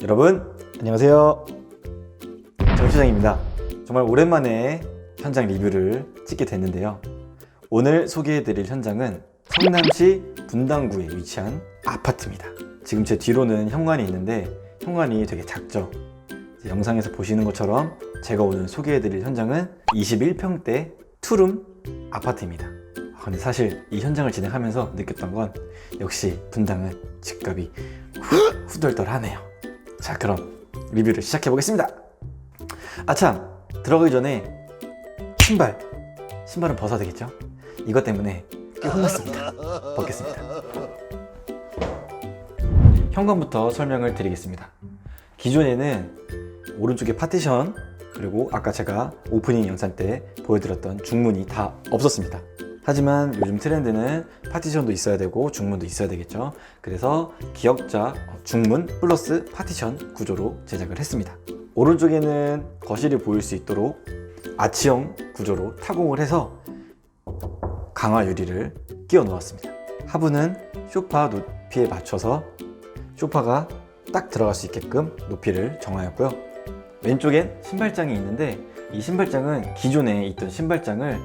여러분 안녕하세요, 정추장입니다. 정말 오랜만에 현장 리뷰를 찍게 됐는데요. 오늘 소개해드릴 현장은 성남시 분당구에 위치한 아파트입니다. 지금 제 뒤로는 현관이 있는데 현관이 되게 작죠. 영상에서 보시는 것처럼 제가 오늘 소개해드릴 현장은 21평대 투룸 아파트입니다. 근데 사실 이 현장을 진행하면서 느꼈던 건 역시 분당은 집값이 후덜덜하네요. 자, 그럼 리뷰를 시작해 보겠습니다. 아참, 들어가기 전에 신발은 벗어야 되겠죠? 이것 때문에 꽤 혼났습니다. 벗겠습니다. 현관부터 설명을 드리겠습니다. 기존에는 오른쪽에 파티션, 그리고 아까 제가 오프닝 영상 때 보여드렸던 중문이 다 없었습니다. 하지만 요즘 트렌드는 파티션도 있어야 되고 중문도 있어야 되겠죠. 그래서 기역자 중문 플러스 파티션 구조로 제작을 했습니다. 오른쪽에는 거실이 보일 수 있도록 아치형 구조로 타공을 해서 강화 유리를 끼워 놓았습니다. 하부는 소파 높이에 맞춰서 소파가 딱 들어갈 수 있게끔 높이를 정하였고요. 왼쪽엔 신발장이 있는데 이 신발장은 기존에 있던 신발장을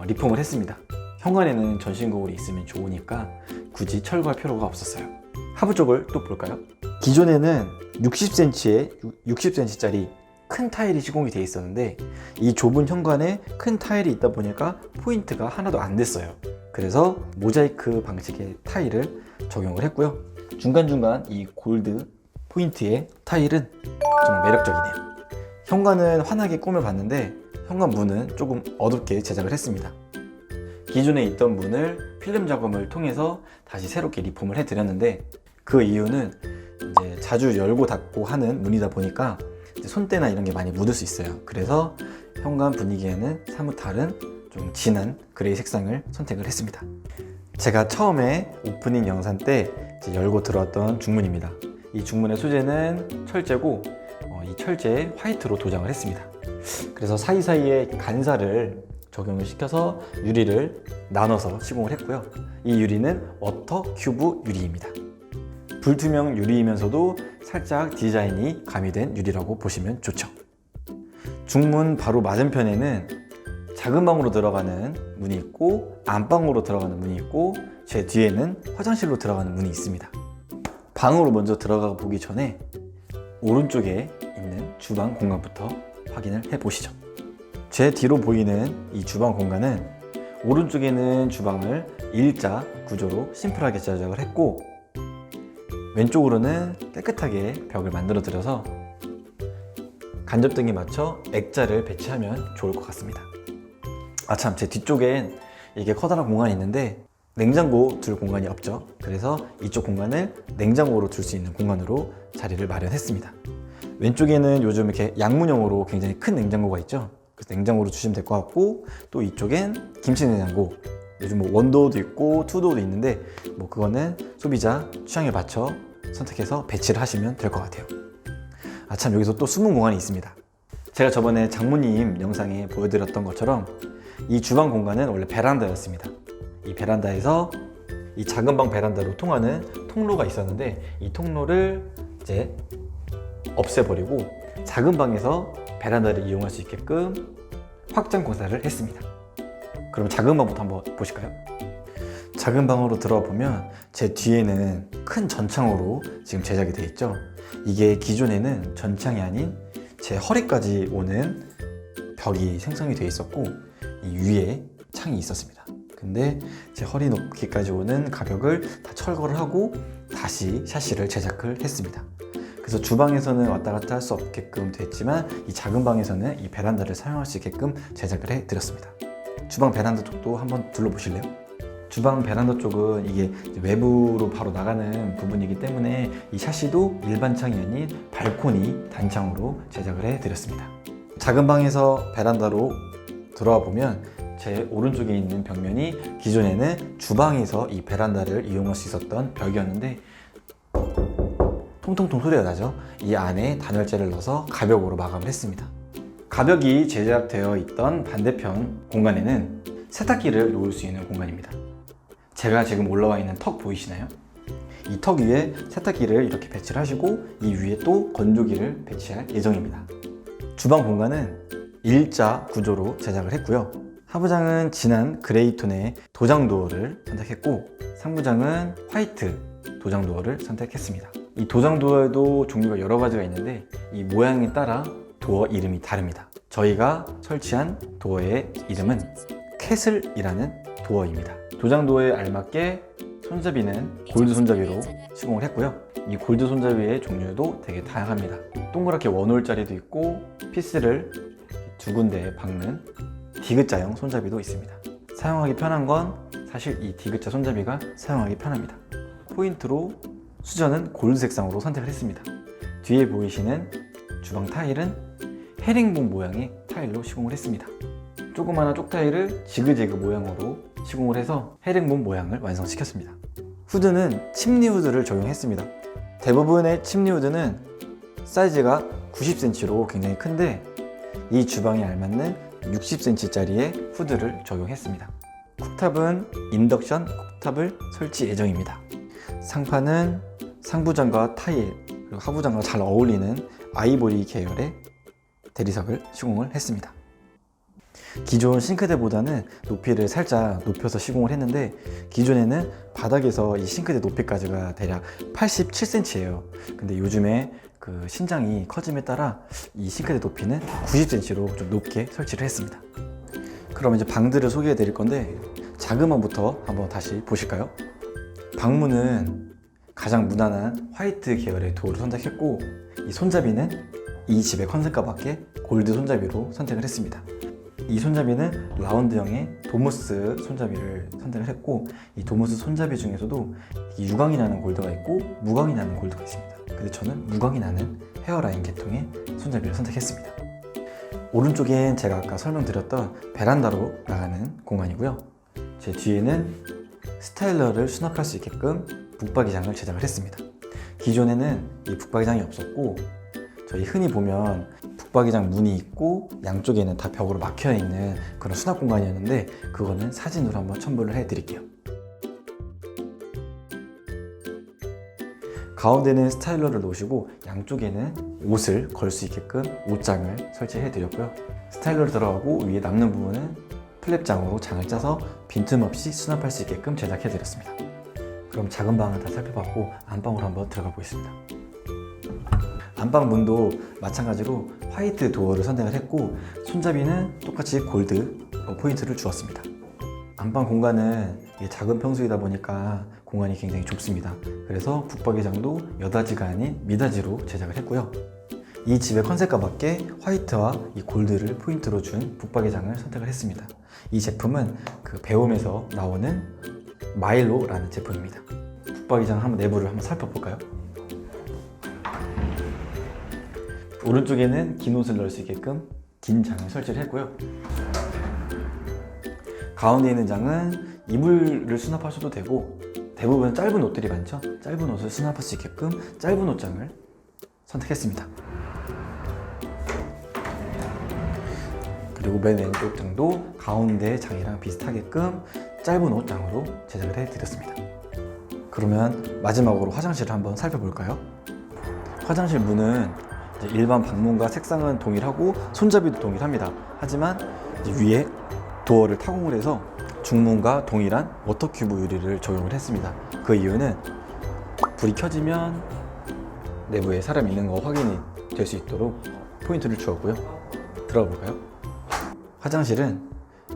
리폼을 했습니다. 현관에는 전신 거울이 있으면 좋으니까 굳이 철거할 필요가 없었어요. 하부 쪽을 또 볼까요? 기존에는 60cm짜리 큰 타일이 시공이 되어 있었는데 이 좁은 현관에 큰 타일이 있다 보니까 포인트가 하나도 안 됐어요. 그래서 모자이크 방식의 타일을 적용을 했고요. 중간중간 이 골드 포인트의 타일은 좀 매력적이네요. 현관은 환하게 꾸며봤는데 현관 문은 조금 어둡게 제작을 했습니다. 기존에 있던 문을 필름 작업을 통해서 다시 새롭게 리폼을 해드렸는데 그 이유는 이제 자주 열고 닫고 하는 문이다 보니까 손때나 이런 게 많이 묻을 수 있어요. 그래서 현관 분위기에는 사뭇 다른 좀 진한 그레이 색상을 선택을 했습니다. 제가 처음에 오프닝 영상 때 이제 열고 들어왔던 중문입니다. 이 중문의 소재는 철제고 이 철제에 화이트로 도장을 했습니다. 그래서 사이사이에 간사를 적용을 시켜서 유리를 나눠서 시공을 했고요. 이 유리는 워터 큐브 유리입니다. 불투명 유리이면서도 살짝 디자인이 가미된 유리라고 보시면 좋죠. 중문 바로 맞은편에는 작은 방으로 들어가는 문이 있고 안방으로 들어가는 문이 있고 제 뒤에는 화장실로 들어가는 문이 있습니다. 방으로 먼저 들어가 보기 전에 오른쪽에 있는 주방 공간부터 확인을 해 보시죠. 제 뒤로 보이는 이 주방 공간은 오른쪽에는 주방을 일자 구조로 심플하게 제작을 했고 왼쪽으로는 깨끗하게 벽을 만들어 드려서 간접등에 맞춰 액자를 배치하면 좋을 것 같습니다. 아참, 제 뒤쪽엔 이게 커다란 공간이 있는데 냉장고 둘 공간이 없죠. 그래서 이쪽 공간을 냉장고로 둘 수 있는 공간으로 자리를 마련했습니다. 왼쪽에는 요즘 이렇게 양문형으로 굉장히 큰 냉장고가 있죠. 그래서 냉장고로 주시면 될 것 같고 또 이쪽엔 김치 냉장고, 요즘 뭐 원도어도 있고 투도어도 있는데 뭐 그거는 소비자 취향에 맞춰 선택해서 배치를 하시면 될 것 같아요. 아참, 여기서 또 숨은 공간이 있습니다. 제가 저번에 장모님 영상에 보여드렸던 것처럼 이 주방 공간은 원래 베란다였습니다. 이 베란다에서 이 작은 방 베란다로 통하는 통로가 있었는데 이 통로를 이제 없애버리고 작은 방에서 베란다를 이용할 수 있게끔 확장 공사를 했습니다. 그럼 작은 방부터 한번 보실까요? 작은 방으로 들어와 보면 제 뒤에는 큰 전창으로 지금 제작이 되어 있죠. 이게 기존에는 전창이 아닌 제 허리까지 오는 벽이 생성이 되어 있었고 이 위에 창이 있었습니다. 근데 제 허리 높이까지 오는 가벽을 다 철거를 하고 다시 샤시를 제작을 했습니다. 그래서 주방에서는 왔다 갔다 할 수 없게끔 됐지만 이 작은 방에서는 이 베란다를 사용할 수 있게끔 제작을 해드렸습니다. 주방 베란다 쪽도 한번 둘러보실래요? 주방 베란다 쪽은 이게 외부로 바로 나가는 부분이기 때문에 이 샤시도 일반 창이 아닌 발코니 단창으로 제작을 해드렸습니다. 작은 방에서 베란다로 들어와 보면 제 오른쪽에 있는 벽면이 기존에는 주방에서 이 베란다를 이용할 수 있었던 벽이었는데 통통통 소리가 나죠. 이 안에 단열재를 넣어서 가벽으로 마감을 했습니다. 가벽이 제작되어 있던 반대편 공간에는 세탁기를 놓을 수 있는 공간입니다. 제가 지금 올라와 있는 턱 보이시나요? 이 턱 위에 세탁기를 이렇게 배치를 하시고 이 위에 또 건조기를 배치할 예정입니다. 주방 공간은 일자 구조로 제작을 했고요. 하부장은 진한 그레이 톤의 도장 도어를 선택했고 상부장은 화이트 도장 도어를 선택했습니다. 이 도장 도어에도 종류가 여러 가지가 있는데 이 모양에 따라 도어 이름이 다릅니다. 저희가 설치한 도어의 이름은 캐슬이라는 도어입니다. 도장 도어에 알맞게 손잡이는 골드 손잡이로 시공을 했고요. 이 골드 손잡이의 종류도 되게 다양합니다. 동그랗게 원홀짜리도 있고 피스를 두 군데에 박는 디귿자형 손잡이도 있습니다. 사용하기 편한 건 사실 이 디귿자 손잡이가 사용하기 편합니다. 포인트로 수전은 골드 색상으로 선택을 했습니다. 뒤에 보이시는 주방 타일은 헤링본 모양의 타일로 시공을 했습니다. 조그마한 쪽타일을 지그재그 모양으로 시공을 해서 헤링본 모양을 완성시켰습니다. 후드는 침니 후드를 적용했습니다. 대부분의 침니 후드는 사이즈가 90cm로 굉장히 큰데 이 주방에 알맞는 60cm짜리의 후드를 적용했습니다. 쿡탑은 인덕션 쿡탑을 설치 예정입니다. 상판은 상부장과 타일 그리고 하부장과 잘 어울리는 아이보리 계열의 대리석을 시공을 했습니다. 기존 싱크대보다는 높이를 살짝 높여서 시공을 했는데 기존에는 바닥에서 이 싱크대 높이까지가 대략 87cm예요. 근데 요즘에 그 신장이 커짐에 따라 이 싱크대 높이는 90cm로 좀 높게 설치를 했습니다. 그럼 이제 방들을 소개해 드릴 건데 작은 방부터 한번 다시 보실까요? 방문은 가장 무난한 화이트 계열의 도어를 선택했고 이 손잡이는 이 집의 컨셉과 맞게 골드 손잡이로 선택을 했습니다. 이 손잡이는 라운드형의 도무스 손잡이를 선택을 했고 이 도무스 손잡이 중에서도 유광이 나는 골드가 있고 무광이 나는 골드가 있습니다. 근데 저는 무광이 나는 헤어라인 계통의 손잡이를 선택했습니다. 오른쪽엔 제가 아까 설명드렸던 베란다로 나가는 공간이고요. 제 뒤에는 스타일러를 수납할 수 있게끔 북박이장을 제작을 했습니다. 기존에는 이 북박이장이 없었고 저희 흔히 보면 북박이장 문이 있고 양쪽에는 다 벽으로 막혀 있는 그런 수납 공간이었는데 그거는 사진으로 한번 첨부를 해 드릴게요. 가운데는 스타일러를 놓으시고 양쪽에는 옷을 걸 수 있게끔 옷장을 설치해 드렸고요. 스타일러를 들어가고 위에 남는 부분은 플랩장으로 장을 짜서 빈틈없이 수납할 수 있게끔 제작해 드렸습니다. 그럼 작은 방은 다 살펴봤고 안방으로 한번 들어가 보겠습니다. 안방 문도 마찬가지로 화이트 도어를 선택을 했고 손잡이는 똑같이 골드 포인트를 주었습니다. 안방 공간은 작은 평수이다 보니까 공간이 굉장히 좁습니다. 그래서 북박이장도 여다지가 아닌 미다지로 제작을 했고요. 이 집의 컨셉과 맞게 화이트와 이 골드를 포인트로 준 북박이장을 선택을 했습니다. 이 제품은 그 배움에서 나오는 마일로라는 제품입니다. 북박이장 한번 내부를 한번 살펴볼까요? 오른쪽에는 긴 옷을 넣을 수 있게끔 긴 장을 설치를 했고요. 가운데 있는 장은 이불을 수납하셔도 되고 대부분 짧은 옷들이 많죠? 짧은 옷을 수납할 수 있게끔 짧은 옷장을 선택했습니다. 그리고 맨 왼쪽 장도 가운데 장이랑 비슷하게끔 짧은 옷장으로 제작을 해드렸습니다. 그러면 마지막으로 화장실을 한번 살펴볼까요? 화장실 문은 일반 방문과 색상은 동일하고 손잡이도 동일합니다. 하지만 위에 도어를 타공을 해서 중문과 동일한 워터큐브 유리를 적용을 했습니다. 그 이유는 불이 켜지면 내부에 사람이 있는 거 확인이 될 수 있도록 포인트를 주었고요. 들어가 볼까요? 화장실은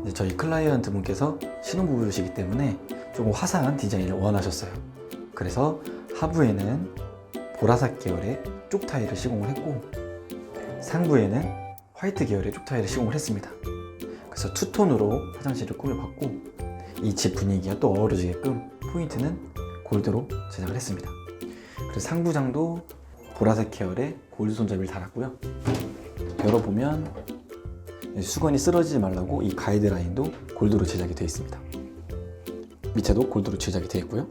이제 저희 클라이언트 분께서 신혼부부시기 때문에 조금 화사한 디자인을 원하셨어요. 그래서 하부에는 보라색 계열의 쪽 타일을 시공을 했고 상부에는 화이트 계열의 쪽 타일을 시공을 했습니다. 그래서 투톤으로 화장실을 꾸며봤고 이 집 분위기와 또 어우러지게끔 포인트는 골드로 제작을 했습니다. 그래서 상부장도 보라색 계열의 골드 손잡이를 달았고요. 열어보면 수건이 쓰러지지 말라고 이 가이드라인도 골드로 제작이 되어 있습니다. 밑에도 골드로 제작이 되어 있고요.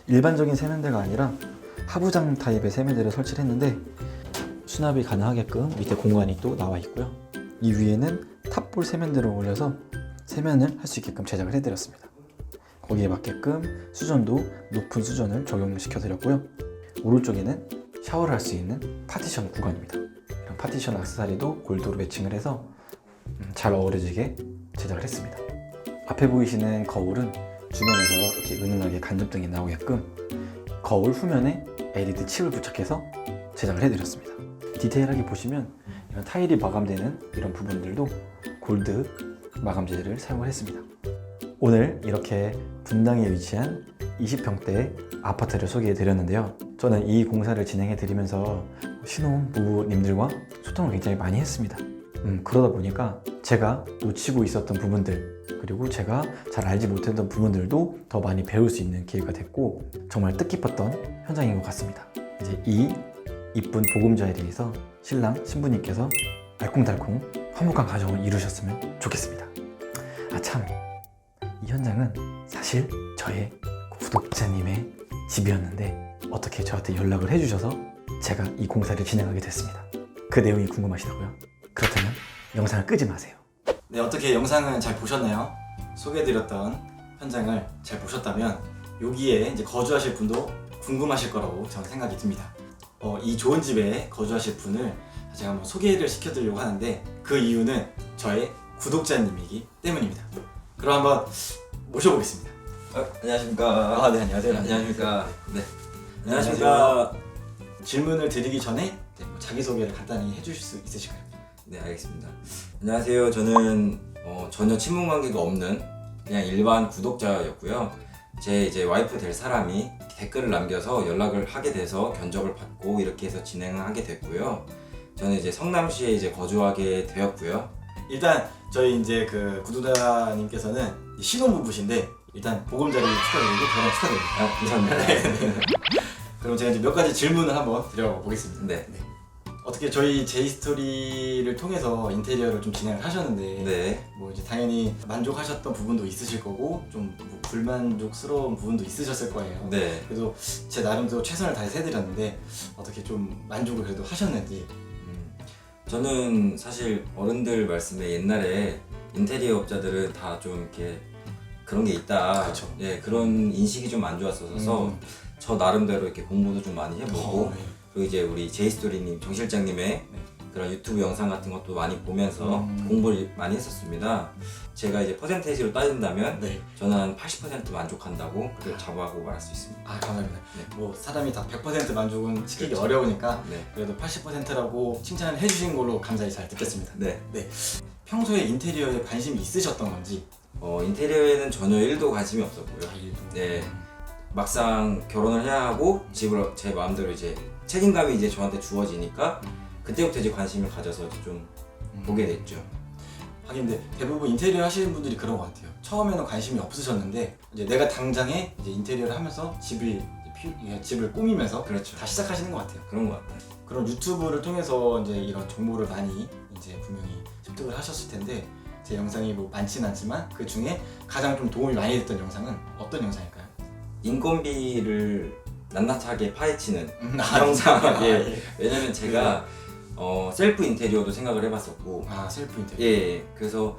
일반적인 세면대가 아니라 하부장 타입의 세면대를 설치를 했는데 수납이 가능하게끔 밑에 공간이 또 나와 있고요. 이 위에는 탑볼 세면대를 올려서 세면을 할 수 있게끔 제작을 해드렸습니다. 거기에 맞게끔 수전도 높은 수전을 적용을 시켜드렸고요. 오른쪽에는 샤워를 할 수 있는 파티션 구간입니다. 이런 파티션 액세서리도 골드로 매칭을 해서 잘 어우러지게 제작을 했습니다. 앞에 보이시는 거울은 주변에서 이렇게 은은하게 간접등이 나오게끔 거울 후면에 LED 칩을 부착해서 제작을 해드렸습니다. 디테일하게 보시면 이런 타일이 마감되는 이런 부분들도 골드 마감재를 사용을 했습니다. 오늘 이렇게 분당에 위치한 20평대 아파트를 소개해 드렸는데요. 저는 이 공사를 진행해 드리면서 신혼 부부님들과 소통을 굉장히 많이 했습니다. 그러다 보니까 제가 놓치고 있었던 부분들, 그리고 제가 잘 알지 못했던 부분들도 더 많이 배울 수 있는 기회가 됐고 정말 뜻깊었던 현장인 것 같습니다. 이제 이 이쁜 보금자리에서 신랑 신부님께서 알콩달콩 화목한 가정을 이루셨으면 좋겠습니다. 아 참, 이 현장은 사실 저의 구독자님의 집이었는데 어떻게 저한테 연락을 해주셔서 제가 이 공사를 진행하게 됐습니다. 그 내용이 궁금하시다고요? 그렇다면 영상을 끄지 마세요. 네, 어떻게 영상은 잘 보셨나요? 소개해드렸던 현장을 잘 보셨다면 여기에 이제 거주하실 분도 궁금하실 거라고 저는 생각이 듭니다. 이 좋은 집에 거주하실 분을 제가 한번 소개를 시켜드리려고 하는데 그 이유는 저의 구독자님이기 때문입니다. 그럼 한번 모셔보겠습니다. 안녕하십니까. 네, 안녕하세요. 안녕하십니까. 네. 안녕하십니까. 질문을 드리기 전에 자기소개를 간단히 해주실 수 있으실까요? 네, 알겠습니다. 안녕하세요. 저는 전혀 친분 관계가 없는 그냥 일반 구독자였고요. 제 이제 와이프 될 사람이 댓글을 남겨서 연락을 하게 돼서 견적을 받고 이렇게 해서 진행을 하게 됐고요. 저는 이제 성남시에 이제 거주하게 되었고요. 일단 저희 이제 그 구독자님께서는 신혼부부신데 일단 보금자리 축하드리고 결혼 축하드립니다. 감사합니다. 그럼 제가 이제 몇 가지 질문을 한번 드려보겠습니다. 네. 어떻게 저희 제이스토리를 통해서 인테리어를 좀 진행을 하셨는데 네. 뭐 이제 당연히 만족하셨던 부분도 있으실 거고 좀뭐 불만족스러운 부분도 있으셨을 거예요. 네. 그래도 제 나름대로 최선을 다해서 해드렸는데 어떻게 좀 만족을 그래도 하셨는지. 저는 사실 어른들 말씀에 옛날에 인테리어 업자들은 다 좀 이렇게 그런 게 있다. 그쵸. 예, 그런 인식이 좀 안 좋았어서 저 나름대로 이렇게 공부도 좀 많이 해보고 네. 그리고 이제 우리 제이스토리님 정 실장님의 그런 유튜브 영상 같은 것도 많이 보면서 공부를 많이 했었습니다. 제가 이제 퍼센테이지로 따진다면 네. 저는 한 80% 만족한다고 그걸 자부하고 말할 수 있습니다. 아, 감사합니다. 네. 뭐 사람이 다 100% 만족은 시키기 그렇죠. 어려우니까 네. 그래도 80%라고 칭찬을 해주신 걸로 감사히 잘 듣겠습니다. 네. 평소에 인테리어에 관심이 있으셨던 건지? 인테리어에는 전혀 1도 관심이 없었고요. 네. 막상 결혼을 해야 하고 집을 제 마음대로 이제 책임감이 이제 저한테 주어지니까 그때부터 이제 관심을 가져서 이제 좀 보게 됐죠. 하긴 근데 대부분 인테리어 하시는 분들이 그런 것 같아요. 처음에는 관심이 없으셨는데 이제 내가 당장에 이제 인테리어를 하면서 집을 꾸미면서 그렇죠. 다 시작하시는 것 같아요. 그런 것 같아요. 그런 유튜브를 통해서 이제 이런 정보를 많이 이제 분명히 습득을 하셨을 텐데 제 영상이 뭐 많지는 않지만 그 중에 가장 좀 도움이 많이 됐던 영상은 어떤 영상일까요? 인건비를 낱낱하게 파헤치는 아, 영상. 예. 예. 왜냐면 제가 셀프 인테리어도 생각을 해봤었고, 아, 셀프 인테리어. 예. 그래서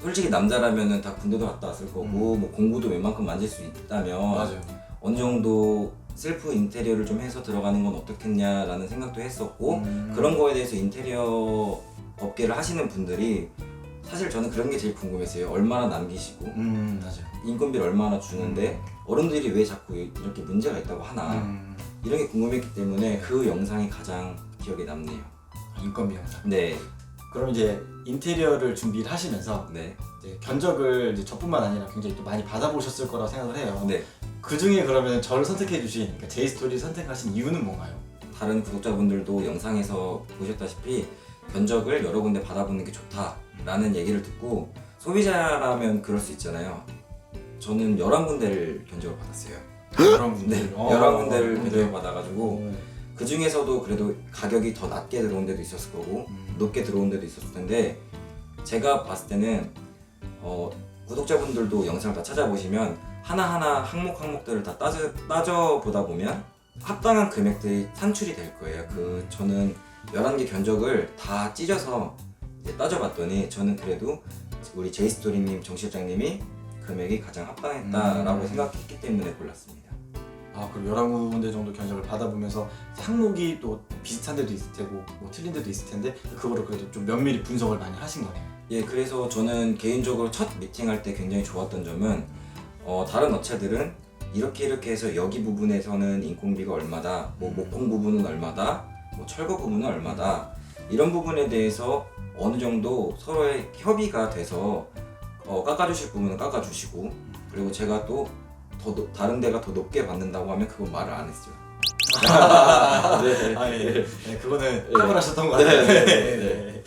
솔직히 남자라면은 다 군대도 갔다 왔을 거고, 뭐 공부도 웬만큼 만질 수 있다면 맞아요. 어느 정도 셀프 인테리어를 좀 해서 들어가는 건 어떻겠냐라는 생각도 했었고, 그런 거에 대해서 인테리어 업계를 하시는 분들이 사실 저는 그런 게 제일 궁금했어요. 얼마나 남기시고 맞아요. 인건비를 얼마나 주는데 어른들이 왜 자꾸 이렇게 문제가 있다고 하나 이런 게 궁금했기 때문에 그 영상이 가장 기억에 남네요. 인건비 영상. 네. 그럼 이제 인테리어를 준비를 하시면서 네. 이제 견적을 이제 저뿐만 아니라 굉장히 또 많이 받아보셨을 거라고 생각을 해요. 네. 그 중에 그러면 저를 선택해 주신, 그러니까 제이스토리를 선택하신 이유는 뭔가요? 다른 구독자분들도 영상에서 보셨다시피 견적을 여러 군데 받아보는 게 좋다라는 얘기를 듣고 소비자라면 그럴 수 있잖아요. 저는 11군데를 견적을 받았어요. 여러 군데. 네. 11군데를 견적을 받아가지고 그 중에서도 그래도 가격이 더 낮게 들어온 데도 있었을 거고 높게 들어온 데도 있었을 텐데 제가 봤을 때는 구독자분들도 영상을 다 찾아보시면 하나하나 항목들을 다 따져보다 보면 합당한 금액들이 산출이 될 거예요. 저는 11개 견적을 다 찢어서 이제 따져봤더니 저는 그래도 우리 제이스토리님 정 실장님이 금액이 가장 합당했다라고 생각했기 때문에 골랐습니다. 아, 그럼 11군데 정도 견적을 받아보면서 항목이 또 비슷한 데도 있을 테고 뭐 틀린 데도 있을 텐데 그거를 그래도 좀 면밀히 분석을 많이 하신 거네요. 예, 그래서 저는 개인적으로 첫 미팅할 때 굉장히 좋았던 점은 다른 업체들은 이렇게 해서 여기 부분에서는 인건비가 얼마다, 뭐 목공 부분은 얼마다, 뭐 철거 부분은 얼마다, 이런 부분에 대해서 어느 정도 서로의 협의가 돼서 깎아주실 부분은 깎아주시고, 그리고 제가 또 다른 데가 더 높게 받는다고 하면 그건 말을 안 했어요. 네. 아, 예. 네, 그거는 합을 하셨던 것 같아요. 네.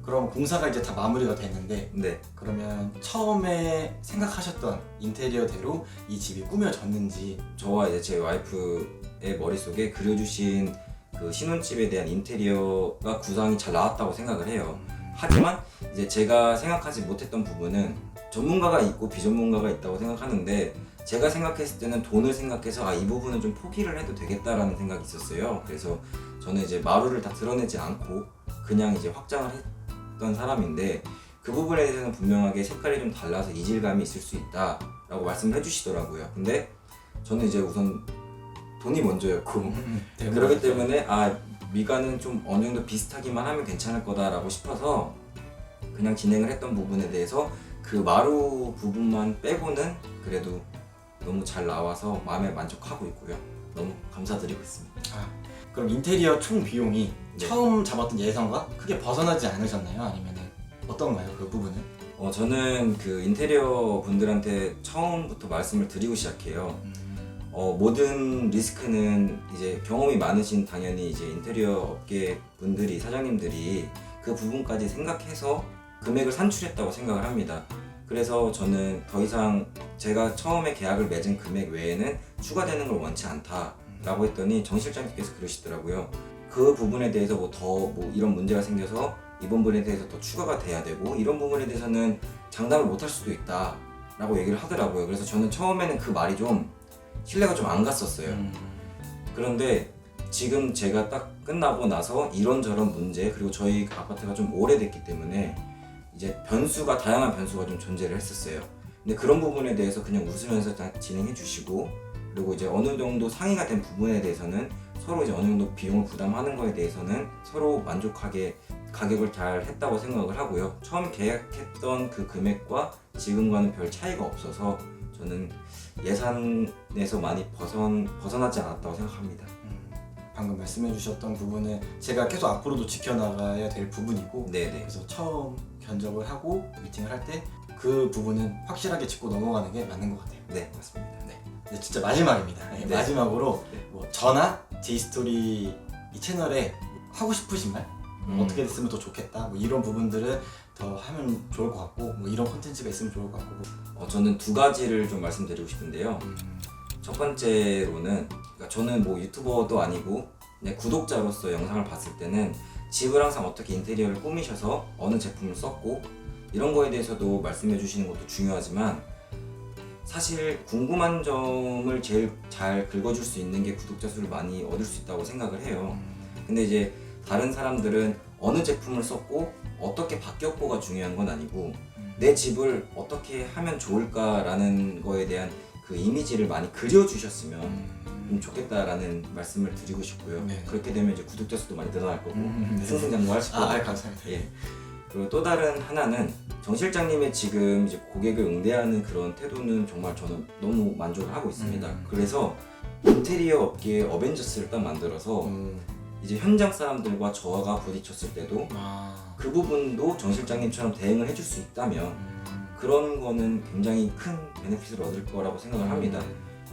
그럼 공사가 이제 다 마무리가 됐는데 네. 그러면 처음에 생각하셨던 인테리어대로 이 집이 꾸며졌는지. 저와 이제 제 와이프의 머릿속에 그려주신 그 신혼집에 대한 인테리어가 구상이 잘 나왔다고 생각을 해요. 하지만 이제 제가 생각하지 못했던 부분은 전문가가 있고 비전문가가 있다고 생각하는데, 제가 생각했을 때는 돈을 생각해서 이 부분은 좀 포기를 해도 되겠다라는 생각이 있었어요. 그래서 저는 이제 마루를 다 드러내지 않고 그냥 이제 확장을 했던 사람인데, 그 부분에 대해서는 분명하게 색깔이 좀 달라서 이질감이 있을 수 있다라고 말씀을 해주시더라고요. 근데 저는 이제 우선 돈이 먼저였고 그렇기 때문에 미가는 좀 어느 정도 비슷하기만 하면 괜찮을 거다라고 싶어서 그냥 진행을 했던 부분에 대해서 그 마루 부분만 빼고는 그래도 너무 잘 나와서 마음에 만족하고 있고요. 너무 감사드리고 있습니다. 그럼 인테리어 총 비용이 네. 처음 잡았던 예상과 크게 벗어나지 않으셨나요? 아니면 어떤가요? 그 부분은? 저는 그 인테리어 분들한테 처음부터 말씀을 드리고 시작해요. 모든 리스크는 이제 경험이 많으신 당연히 이제 인테리어 업계 분들이, 사장님들이 그 부분까지 생각해서 금액을 산출했다고 생각을 합니다. 그래서 저는 더 이상 제가 처음에 계약을 맺은 금액 외에는 추가되는 걸 원치 않다라고 했더니 정 실장님께서 그러시더라고요. 그 부분에 대해서 뭐 이런 문제가 생겨서 이번 부분에 대해서 더 추가가 돼야 되고 이런 부분에 대해서는 장담을 못 할 수도 있다 라고 얘기를 하더라고요. 그래서 저는 처음에는 그 말이 좀 신뢰가 좀 안 갔었어요. 그런데 지금 제가 딱 끝나고 나서 이런저런 문제, 그리고 저희 아파트가 좀 오래됐기 때문에 이제 다양한 변수가 좀 존재를 했었어요. 근데 그런 부분에 대해서 그냥 웃으면서 다 진행해 주시고, 그리고 이제 어느 정도 상의가 된 부분에 대해서는 서로 이제 어느 정도 비용을 부담하는 거에 대해서는 서로 만족하게 가격을 잘 했다고 생각을 하고요. 처음 계약했던 그 금액과 지금과는 별 차이가 없어서 저는 예산에서 많이 벗어나지 않았다고 생각합니다. 방금 말씀해 주셨던 부분은 제가 계속 앞으로도 지켜나가야 될 부분이고, 네네. 그래서 처음 견적을 하고 미팅을 할 때 그 부분은 확실하게 짚고 넘어가는 게 맞는 것 같아요. 네, 맞습니다. 네. 이제 진짜 마지막입니다. 네. 마지막으로 뭐 저나 제이스토리 이 채널에 하고 싶으신 말, 어떻게 됐으면 더 좋겠다, 뭐 이런 부분들은 더 하면 좋을 것 같고, 뭐 이런 콘텐츠가 있으면 좋을 것 같고. 저는 두 가지를 좀 말씀드리고 싶은데요. 첫 번째로는, 그러니까 저는 뭐 유튜버도 아니고 그냥 구독자로서 영상을 봤을 때는 집을 항상 어떻게 인테리어를 꾸미셔서 어느 제품을 썼고 이런 거에 대해서도 말씀해 주시는 것도 중요하지만, 사실 궁금한 점을 제일 잘 긁어줄 수 있는 게 구독자 수를 많이 얻을 수 있다고 생각을 해요. 근데 이제 다른 사람들은 어느 제품을 썼고 어떻게 바뀌었고가 중요한 건 아니고 내 집을 어떻게 하면 좋을까라는 거에 대한 그 이미지를 많이 그려주셨으면 좀 좋겠다라는 말씀을 드리고 싶고요. 네. 그렇게 되면 이제 구독자 수도 많이 늘어날 거고 승승장구할 수 있고. 감사합니다. 예. 그리고 또 다른 하나는 정 실장님의 지금 이제 고객을 응대하는 그런 태도는 정말 저는 너무 만족을 하고 있습니다. 그래서 인테리어 업계의 어벤져스를 딱 만들어서 이제 현장 사람들과 저가 부딪혔을 때도 그 부분도 정 실장님처럼 대응을 해줄 수 있다면 그런 거는 굉장히 큰 베네핏을 얻을 거라고 생각을 합니다.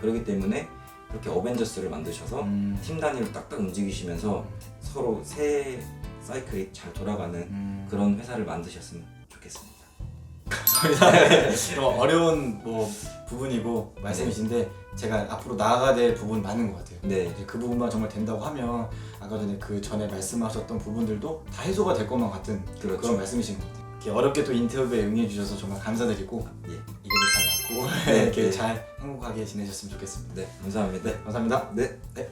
그렇기 때문에 그렇게 어벤져스를 만드셔서 팀 단위로 딱딱 움직이시면서 서로 새 사이클이 잘 돌아가는 그런 회사를 만드셨으면 좋겠습니다. 감사합니다. 좀 어려운 부분이고 말씀이신데 제가 앞으로 나아가야 될 부분 많은 것 같아요. 네. 이제 그 부분만 정말 된다고 하면 아까 전에 그 전에 말씀하셨던 부분들도 다 해소가 될 것만 같은 그렇죠. 그런 말씀이신 것 같아요. 이렇게 어렵게 또 인터뷰에 응해주셔서 정말 감사드리고 예. 이게도 잘 맞고 네, 이렇게 네. 잘 행복하게 지내셨으면 좋겠습니다. 네, 감사합니다. 감사합니다. 네. 네.